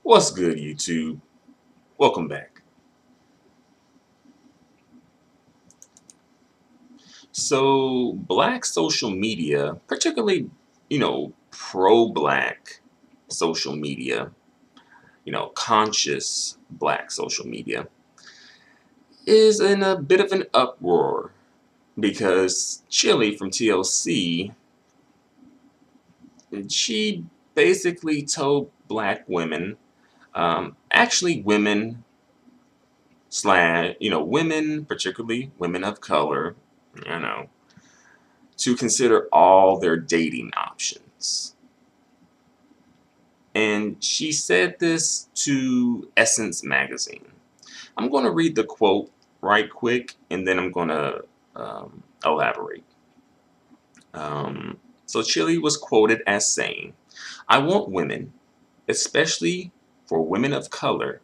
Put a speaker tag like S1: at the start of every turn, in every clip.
S1: What's good, YouTube? Welcome back. So, black social media, particularly, pro-black social media, conscious black social media, is in a bit of an uproar because Chilli from TLC, she basically told black women, actually women women, particularly women of color, you know, to consider all their dating options. And she said this to Essence magazine. I'm going to read the quote right quick and then I'm going to elaborate. So Chilli was quoted as saying, "I want women, especially for women of color,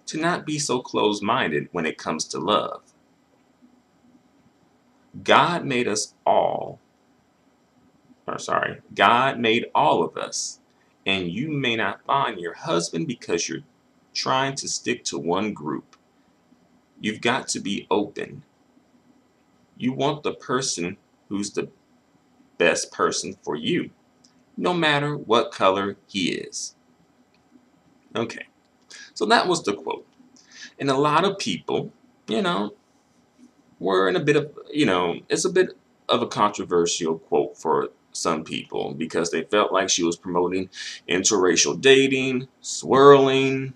S1: to not be so closed-minded when it comes to love. God made us all God made all of us, and you may not find your husband because you're trying to stick to one group. You've got to be open. You want the person who's the best person for you, no matter what color he is." Okay, so that was the quote. And a lot of people, you know, were in a bit of, it's a bit of a controversial quote for some people because they felt like she was promoting interracial dating, swirling,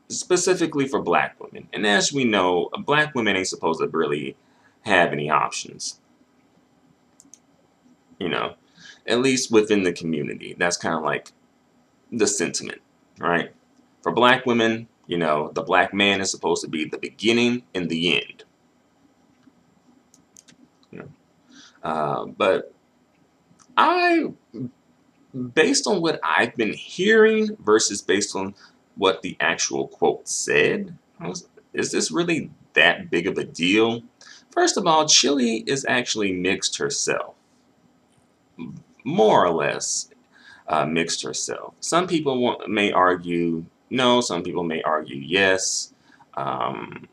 S1: specifically for black women. And as we know, black women ain't supposed to really have any options, you know, at least within the community. That's kind of like the sentiment, right? For black women, the black man is supposed to be the beginning and the end. You know? But I, based on what I've been hearing versus based on what the actual quote said, is this really that big of a deal? First of all, Chilli is actually mixed herself, more or less mixed herself. Some people may argue no, some people may argue yes, um,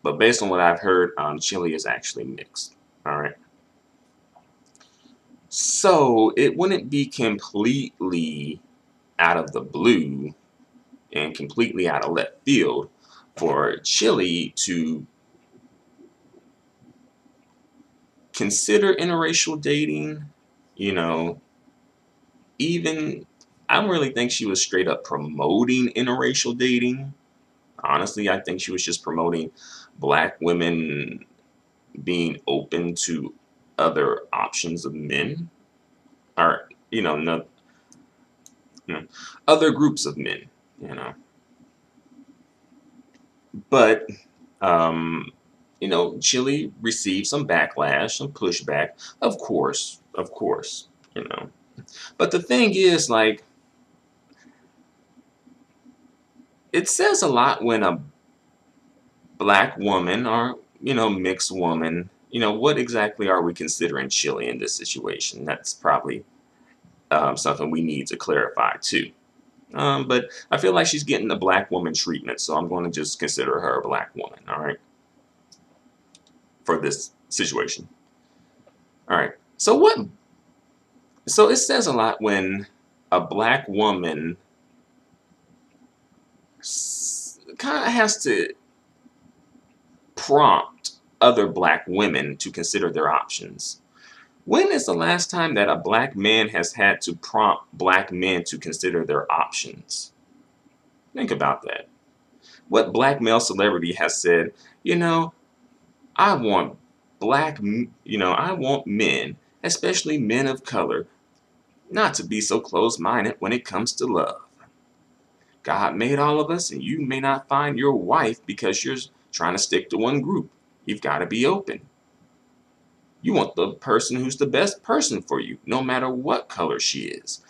S1: but based on what I've heard, Chilli is actually mixed. All right. So it wouldn't be completely out of the blue and completely out of left field for Chilli to consider interracial dating. You know, even I don't really think she was straight up promoting interracial dating. Honestly, I think she was just promoting black women being open to other options of men, or no, you know, other groups of men. You know, but Chile received some backlash, some pushback, of course, you know. But the thing is, like, it says a lot when a black woman or, mixed woman, what exactly are we considering Chile in this situation? That's probably something we need to clarify too. But I feel like she's getting the black woman treatment, so I'm going to just consider her a black woman, all right, for this situation. All right. So it says a lot when a black woman kind of has to prompt other black women to consider their options. When is the last time that a black man has had to prompt black men to consider their options? Think about that. What black male celebrity has said, I want I want men, especially men of color, not to be so close-minded when it comes to love. God made all of us, and you may not find your wife because you're trying to stick to one group. You've got to be open. You want the person who's the best person for you, no matter what color she is.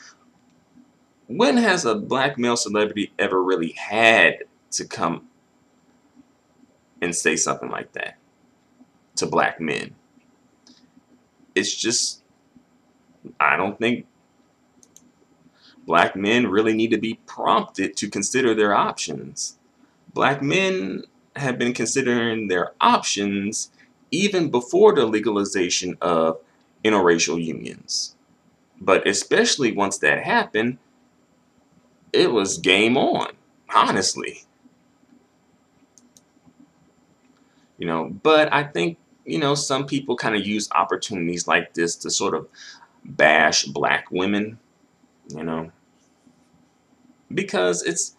S1: When has a black male celebrity ever really had to come and say something like that to black men? It's just, I don't think, Black men really need to be prompted to consider their options. Black men have been considering their options even before the legalization of interracial unions. But especially once that happened, it was game on, honestly. But I think, some people kind of use opportunities like this to sort of bash black women, you know, because it's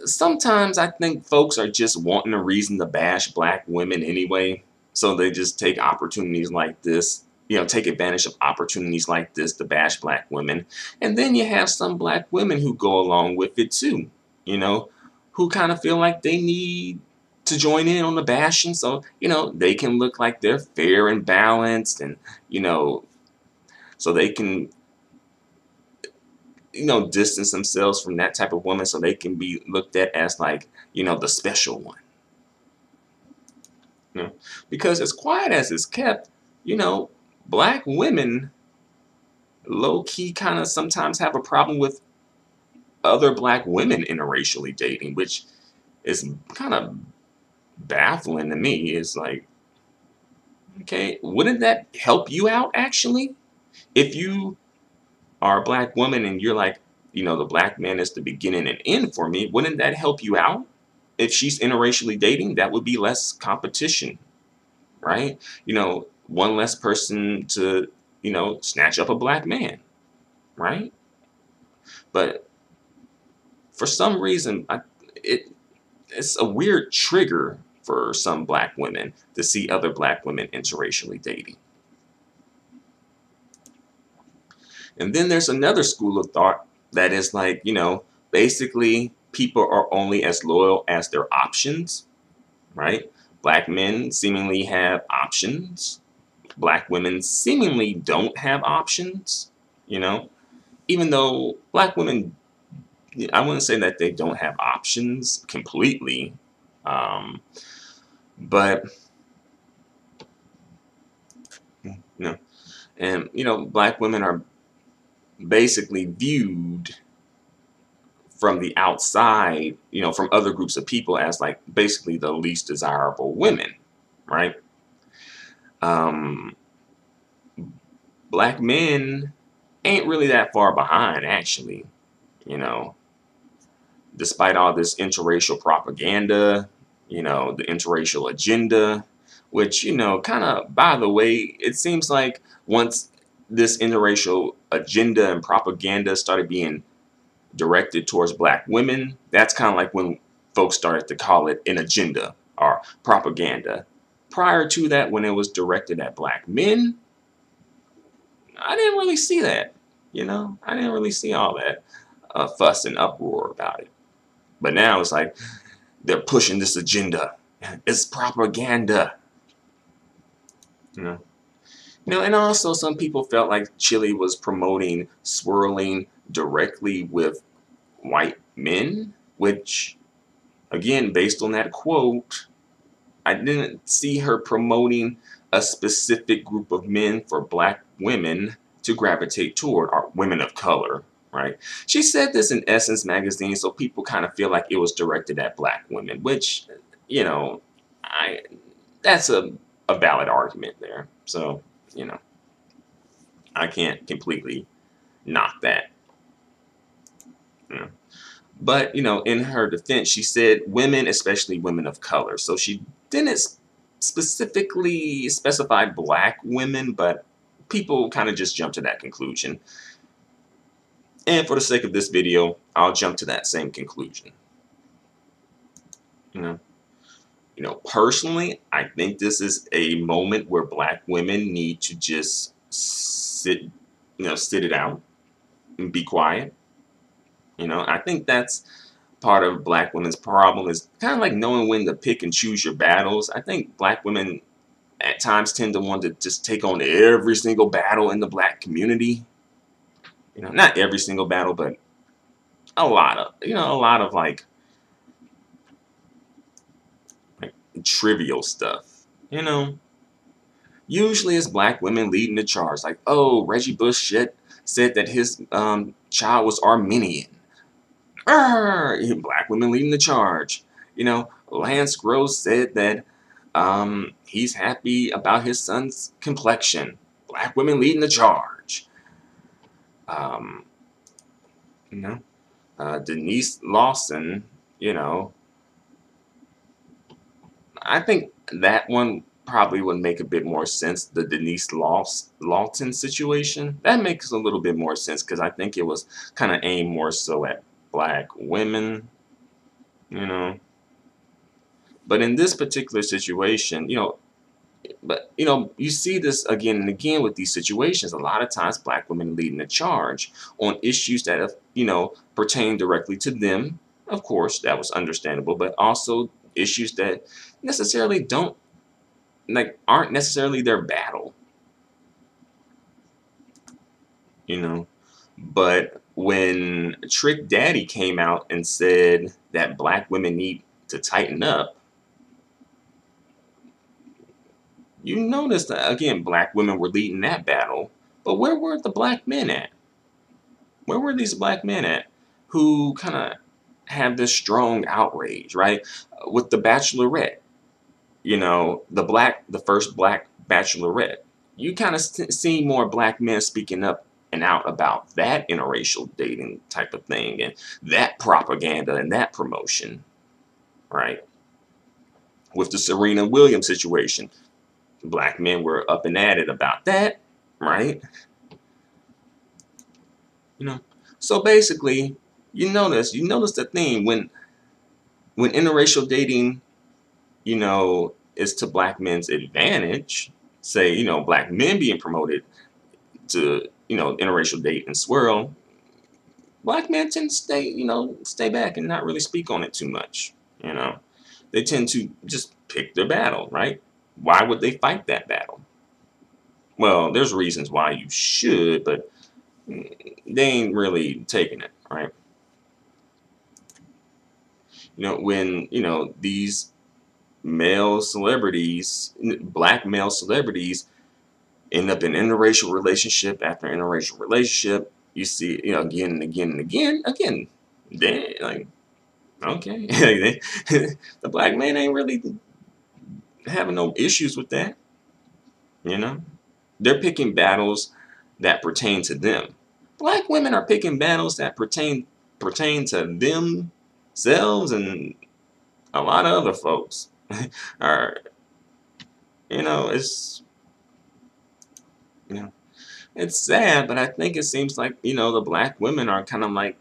S1: sometimes I think folks are just wanting a reason to bash black women anyway. So they just take opportunities like this, take advantage of opportunities like this to bash black women. And then you have some black women who go along with it too, you know, who kind of feel like they need to join in on the bashing. So, they can look like they're fair and balanced and, so they can distance themselves from that type of woman so they can be looked at as like, the special one. Because as quiet as it's kept, black women low-key kind of sometimes have a problem with other black women interracially dating, which is kind of baffling to me. It's like, okay, wouldn't that help you out actually? If you are a black woman and you're like, the black man is the beginning and end for me, wouldn't that help you out? If she's interracially dating, that would be less competition, right? One less person to, snatch up a black man, right? But for some reason, it's a weird trigger for some black women to see other black women interracially dating. And then there's another school of thought that is like, basically people are only as loyal as their options, right? Black men seemingly have options. Black women seemingly don't have options, even though black women, I wouldn't say that they don't have options completely, but, and, black women are basically viewed from the outside, from other groups of people as like basically the least desirable women, right? Black men ain't really that far behind, actually, despite all this interracial propaganda, the interracial agenda, which, kind of, by the way, it seems like once this interracial agenda and propaganda started being directed towards black women, that's kind of like when folks started to call it an agenda or propaganda. Prior to that, when it was directed at black men, I didn't really see that. I didn't really see all that fuss and uproar about it. But now it's like they're pushing this agenda. It's propaganda. And also some people felt like Chilli was promoting swirling directly with white men, which, again, based on that quote, I didn't see her promoting a specific group of men for black women to gravitate toward, or women of color, right? She said this in Essence magazine, so people kind of feel like it was directed at black women, which, that's a valid argument there. So, I can't completely knock that. But, in her defense, she said women, especially women of color. So she didn't specifically specify black women, but people kind of just jumped to that conclusion. And for the sake of this video, I'll jump to that same conclusion. Personally, I think this is a moment where black women need to just sit it out and be quiet. I think that's part of black women's problem, is kind of like knowing when to pick and choose your battles. I think black women at times tend to want to just take on every single battle in the black community. Not every single battle, but a lot of like trivial stuff. Usually it's black women leading the charge. Like, oh, Reggie Bush said that his child was Armenian. Black women leading the charge. Lance Gross said that he's happy about his son's complexion. Black women leading the charge. Um, you know, Denise Lawson, I think that one probably would make a bit more sense. The Denise Lawton situation, that makes a little bit more sense because I think it was kind of aimed more so at black women, you know. But in this particular situation, you see this again and again with these situations. A lot of times, black women leading the charge on issues that have, pertain directly to them. Of course, that was understandable, but also issues that necessarily don't aren't necessarily their battle, you know. But when Trick Daddy came out and said that black women need to tighten up, you notice that again, black women were leading that battle. But where were the black men at? Where were these black men at who kind of have this strong outrage, right? With the Bachelorette, the first black Bachelorette, you kind of see more black men speaking up and out about that interracial dating type of thing and that propaganda and that promotion, right? With the Serena Williams situation, black men were up and at it about that, right? So basically, you notice the thing when interracial dating, is to black men's advantage. Say, black men being promoted to, interracial date and swirl, black men tend to stay back and not really speak on it too much. They tend to just pick their battle, right? Why would they fight that battle? Well, there's reasons why you should, but they ain't really taking it, right? When, these male celebrities, black male celebrities, end up in interracial relationship after interracial relationship, you see, again and again and again, they like, okay, the black man ain't really having no issues with that, They're picking battles that pertain to them. Black women are picking battles that pertain to themselves and a lot of other folks. Are it's you know it's sad, but I think it seems like the black women are kind of like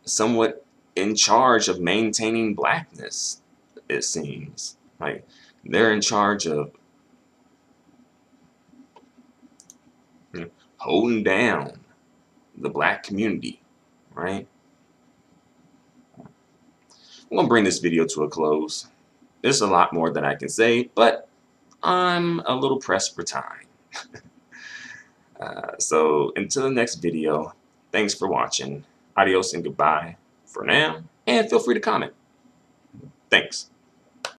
S1: somewhat in charge of maintaining blackness. It seems like they're in charge of holding down the black community, right? I'm gonna bring this video to a close. There's a lot more that I can say, but I'm a little pressed for time. So until the next video, thanks for watching. Adios and goodbye for now, and feel free to comment. Thanks.